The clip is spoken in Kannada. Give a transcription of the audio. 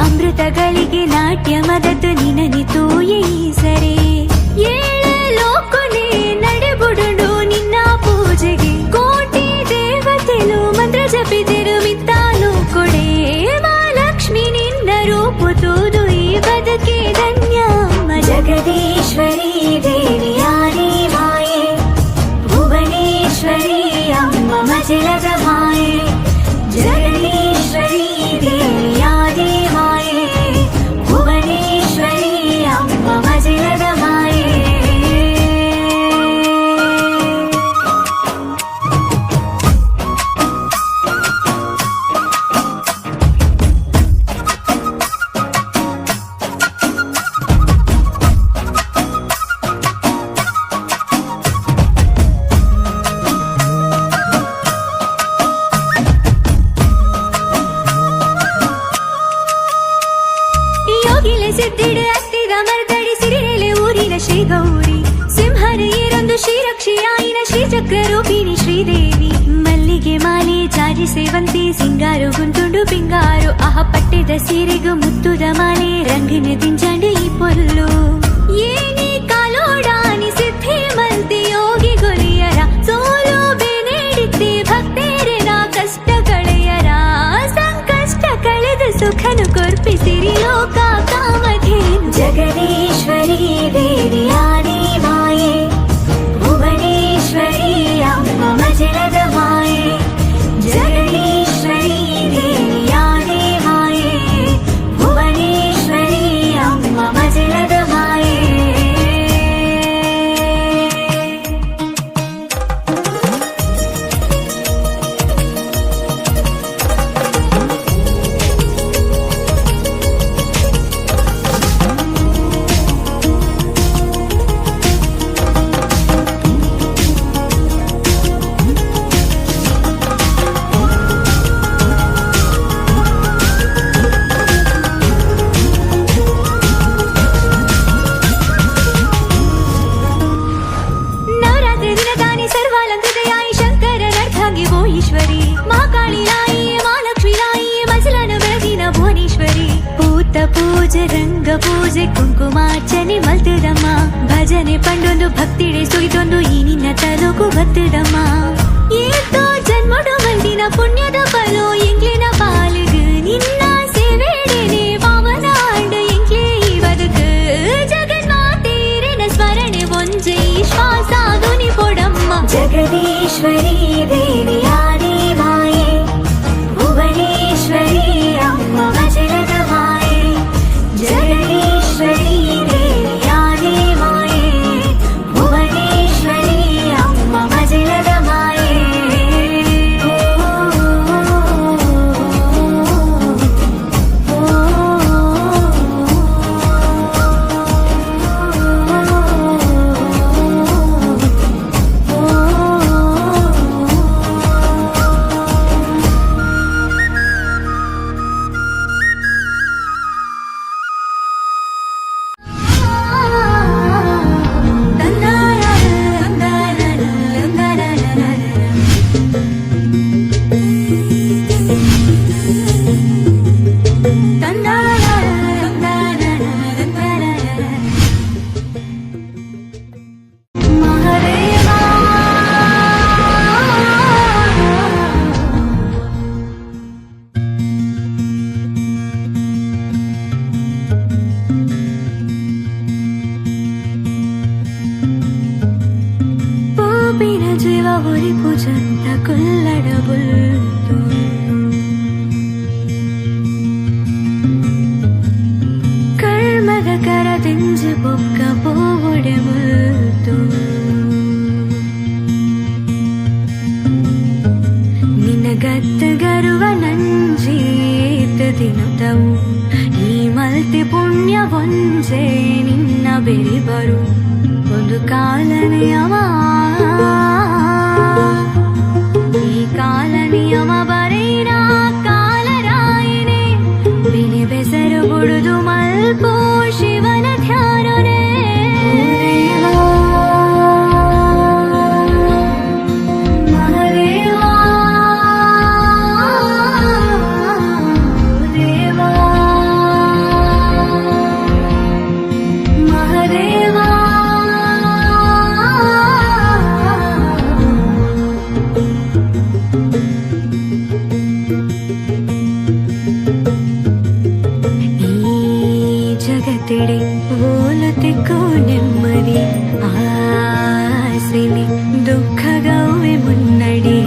ಅಮೃತಗಳಿಗೆ ನಾಟ್ಯ ಮದತು ನಿನನಿತು ಸರೆ ಏಳಲೋಕುನೆ ನಡೆಬುಡುಡು ನಿನ್ನ ಪೂಜೆಗೆ ಕೋಟಿ ದೇವತೆಲು ಮಂತ್ರ ಜಪಿದಿರು ಮಿತ್ತಾಲು ಕೊಡೆ ಮಹಾಲಕ್ಷ್ಮಿ ನಿನ್ನ ರೂಪುತುದು ಈ ಬದುಕೆ ಧನ್ಯ ಜಗದೀಶ್ವರಿ ದೇವಿಯಾನಿ ಮಾಯೆ ಭುವನೇಶ್ವರಿ ಅಮ್ಮ ಮಜಿಲದ ಮಾಯೆ ಜಗದೀಶ್ವರಿ ದೇವಿಯಾನಿ ಮಾಯೆ ಭುವನೇಶ್ವರಿ ಅಮ್ಮ ಮಜಿಲದ ಮಾಯೆ ಸಿದ್ದಿಡೆ ಅತ್ತಿದ ಮರದಡಿ ಸಿರಿನೆಲೆ ಊರಿನ ಶ್ರೀ ಗೌರಿ ಸಿಂಹರೆಯರೊಂದು ಶ್ರೀರಕ್ಷಿಯಾಯಿನ ಶ್ರೀಚಕ್ರ ರೂಪಿಣಿ ಶ್ರೀದೇವಿ ಮಲ್ಲಿಗೆ ಮಾಲೆ ಜಾಜಿ ಸೇವಂತಿ ಸಿಂಗಾರು ಗುಂತುಂಡು ಪಿಂಗಾರು ಆಹ ಪಟ್ಟೆದ ಸೀರೆಗೂ ಮುತ್ತುದ ಮಾಲೆ ರಂಗಿನ ದಿಂಜಾಂಡು ಈ ಪೊಲ್ಲು ಏನಿ ಕಾಲೋಡಾನಿ ಸಿದ್ಧಿ ಮಂತಿ ಯೋಗಿ ಗೊಲಿಯರ ಸೋಲು ಬೇನೇಡಿದ್ದೆ ಭಕ್ತೇರನ ಕಷ್ಟ ಕಳೆಯರ ಸಂಕಷ್ಟ ಕಳೆದ ಸುಖನು ಕೊರ್ಪಿಸಿರಿ ಲೋಕ ಜಗದೀಶ್ವರಿ ದೇವಿಯಾನಿ ಮಾಯೆ ಭುವನೇಶ್ವರಿ ಅಮ್ಮ ಮಜಿಲದ ಮಾಯೆ ಜಗದೀಶ್ವರಿ ದೇವಿಯಾನಿ ಮಾಯೆ ಭುವನೇಶ್ವರಿ ಅಮ್ಮ ಮಜಿಲದ ಮಾಯೆ ಪೂಜೆ ರಂಗ ಪೂಜೆ ಕುಂಕುಮಾರ್ಚನೆ ಮಲ್ತದಮ್ಮ ಭಜನೆ ಪಂಡೊಂದು ಭಕ್ತಿಡೆ ಸುಯ್ದೊಂದು ಈ ನಿನ್ನ ತಲುಕು ಬತ್ತದಮ್ಮ ಏತೋ ಜನ್ಮಡು ಮಂದಿನ ಪುಣ್ಯದ ಫಲೋ ಎಂಗ್ಲಿನ ಪಾಲುಗು ನಿನ್ನ ಸೇವೆಡೆನೆ ಪಾವನ ಆಂಡು ಎಂಗ್ಲೇ ಈ ಬದುಕು ಜಗನ್ಮಾತೇರಿನ ಸ್ಮರಣೆ ಒಂಜೆ ಶ್ವಾಸ ಧ್ವನಿ ಪೊಡಮ್ಮ ಜಗದೀಶ್ವರಿ ದೇವಿಯಾನಿ ಮಾಯೆ ಭುವನೇಶ್ವರಿ ಅಮ್ಮ ಮಜಿಲದ ಮಾಯೆ ಜಗದೀಶ್ವರಿ ದೇವಿಯಾನಿ ಮಾಯೆ ಭುವನೇಶ್ವರಿ ಅಮ್ಮ ಮಜಿಲದ ಮಾಯೆ ಹುರಿ ಪೂಜಂತ ಕೊಲ್ಲಡಬುಲ್ತು ಕರ್ಮದ ಕರದಿಂಜು ಬೊಕ್ಕ ಪೋವುಡೆ ಮುಲ್ತು ನಿನ್ನ ಗತ್ತು ಗರುವ ನಂಜೀತ ದಿನದವು ಈ ಮಲ್ತಿ ಪುಣ್ಯ ಒಂಜೆ ನಿನ್ನ ಬೆರಿ ಬರು ಒಂದು ಕಾಲನೆಯವ ಈ ಕಾಲ ನಿಯಮ ಬರೀನ ಕಾಲರಾಯಿನೇ ಬಿನಿ ಬೆಸರು ಬುಡುದು ಮಲ್ಪೋ ಶಿವನ ಧ್ಯಾನನೇ ಮಹದೇವಾ ಕಾಯುತ್ತಿಡೆ ಓಲುತ್ತಿಕ್ಕೋ ನೆಮ್ಮದಿ ಆಸೆಲಿ ದುಃಖ ಗೌವೆ ಮುನ್ನಡಿ